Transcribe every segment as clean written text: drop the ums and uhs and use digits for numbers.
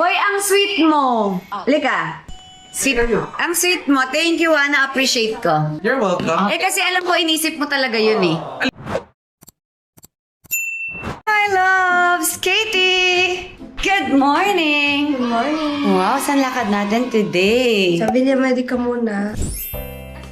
Boy, ang sweet mo. Lika. Sweet mo. Ang sweet mo. Thank you, na-appreciate ko. You're welcome. Eh kasi alam ko, inisip mo talaga yun eh. Hi, loves! Katie! Good morning! Good morning. Wow, saan lakad natin today? Sabi niya, ready ka muna.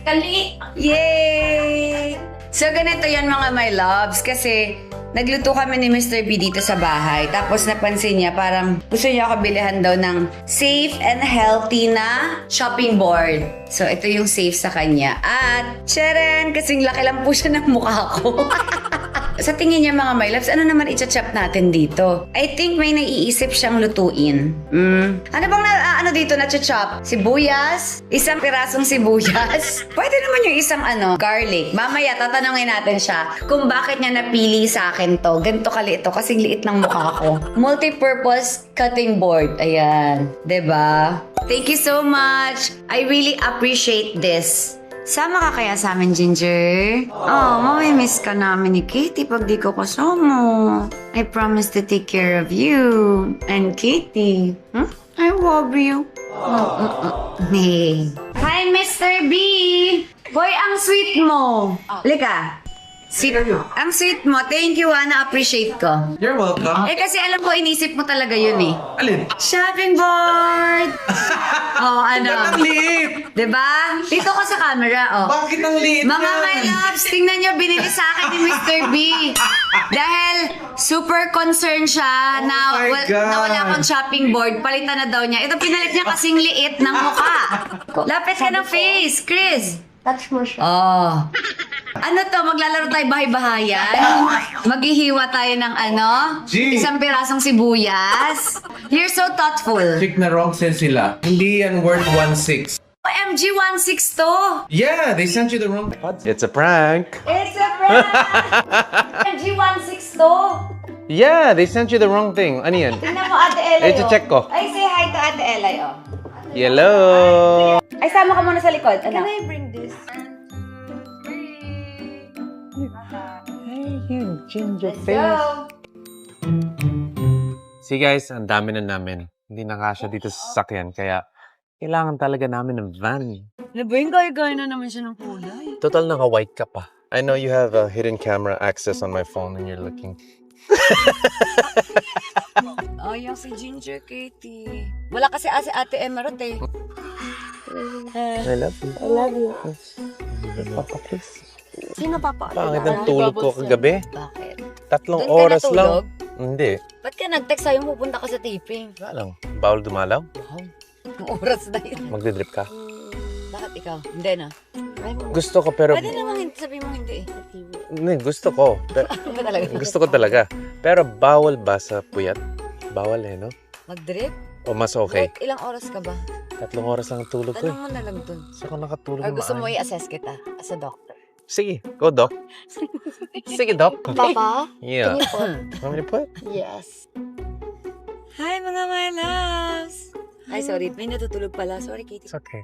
Kali! Yay! So, ganito yan mga my loves. Kasi, nagluto kami ni Mr. B dito sa bahay. Tapos, napansin niya, parang gusto niya ako bilihan daw ng safe and healthy na shopping board. So, ito yung safe sa kanya. At, tcharan! Kasing laki lang po siya ng mukha ko. Sa tingin niya mga my loves, ano naman i-chop natin dito? I think may naiisip siyang lutuin. Ano bang ano dito na chop? Sibuyas? Isang pirasong sibuyas? Pwede naman yung isang garlic. Mamaya tatanungin natin siya kung bakit niya napili sa akin to. Ganito kaliit to, kasing liit ng mukha ko. Multi-purpose cutting board. Ayan. 'Di ba? Thank you so much. I really appreciate this. Sama ka kaya sa amin, Ginger? Oh, mamimiss ka namin ni Katie pag di ko kasama. I promise to take care of you. And Katie, I love you. Hey. Hi, Mr. B! Boy, ang sweet mo. Lika. Sweet mo. Ang sweet mo. Thank you, na-appreciate ko. You're welcome. Eh kasi alam ko, inisip mo talaga yun eh. Alin? Shopping board! Oh, Ba't ang liit? Diba? Dito ko sa camera, oh. Bakit ang liit Mga yan? my loves, tingnan nyo, binili sa akin ni Mr. B. Dahil super concerned siya na, my God. na wala akong shopping board. Palitan na daw niya. Ito pinalit niya kasing liit ng mukha. Lapit ka ng face, Chris. Touch mo siya. Oh. Ano to? Maglalaro tayo bahay-bahayan? Maghihiwa tayo ng Gee. isang pirasong sibuyas? You're so thoughtful. Chick na wrong sense sila. Hindi yan worth 1.6. OMG, 1.6 to. Yeah, they sent you the wrong... It's a prank. It's a prank. OMG, 1.6 to. Yeah, they sent you the wrong thing. Ano yan? Tingnan mo, Ate Elay. Ay, check ko. Ay, say hi to Ate Elay, oh. Hello. Ay, sama ka muna sa likod. Can Ano? I bring this? Hey, you ginger Let's go. See guys, ang dami na namin. Hindi na kasya dito sa sasakyan, kaya kailangan talaga namin ng van. Ano ba yung gaya-gaya na naman siya ng kulay? Total naka-white ka pa. I know you have a hidden camera access on my phone and you're looking. Oh, yung si Ginger, Katie. Wala kasi Ate Emerald eh. I love you. I love you. Papa, please. Sino papa? Pangit ang tulog ko kagabi. Bakit? 3 Doon ka oras natulog? lang. Hindi. Ba't ka nag-text sa'yo pupunta ka sa taping? Wala lang. Bawal dumalaw. Wow. Ang oras na yun. Magdidrip ka. Bakit ikaw? Hindi na. Gusto ko pero... Pwede naman sabihin mo hindi eh. Hindi, gusto ko. Pero, Ano ba talaga? gusto ko talaga. Pero bawal ba sa puyat? Bawal no? Mag-drip? O mas okay? Like, ilang oras ka ba? 3 oras lang ang tulog ko Tanong mo na lang dun. Saan ko nakatulog Or na gusto mo maayos? i-assess kita as a doctor? Sige, go doc. Sige doc. Papa, Yeah. can you put? Want me to put? Yes. Hi mga my loves! Ay, sorry. May natutulog pala. Sorry, Katie. It's okay.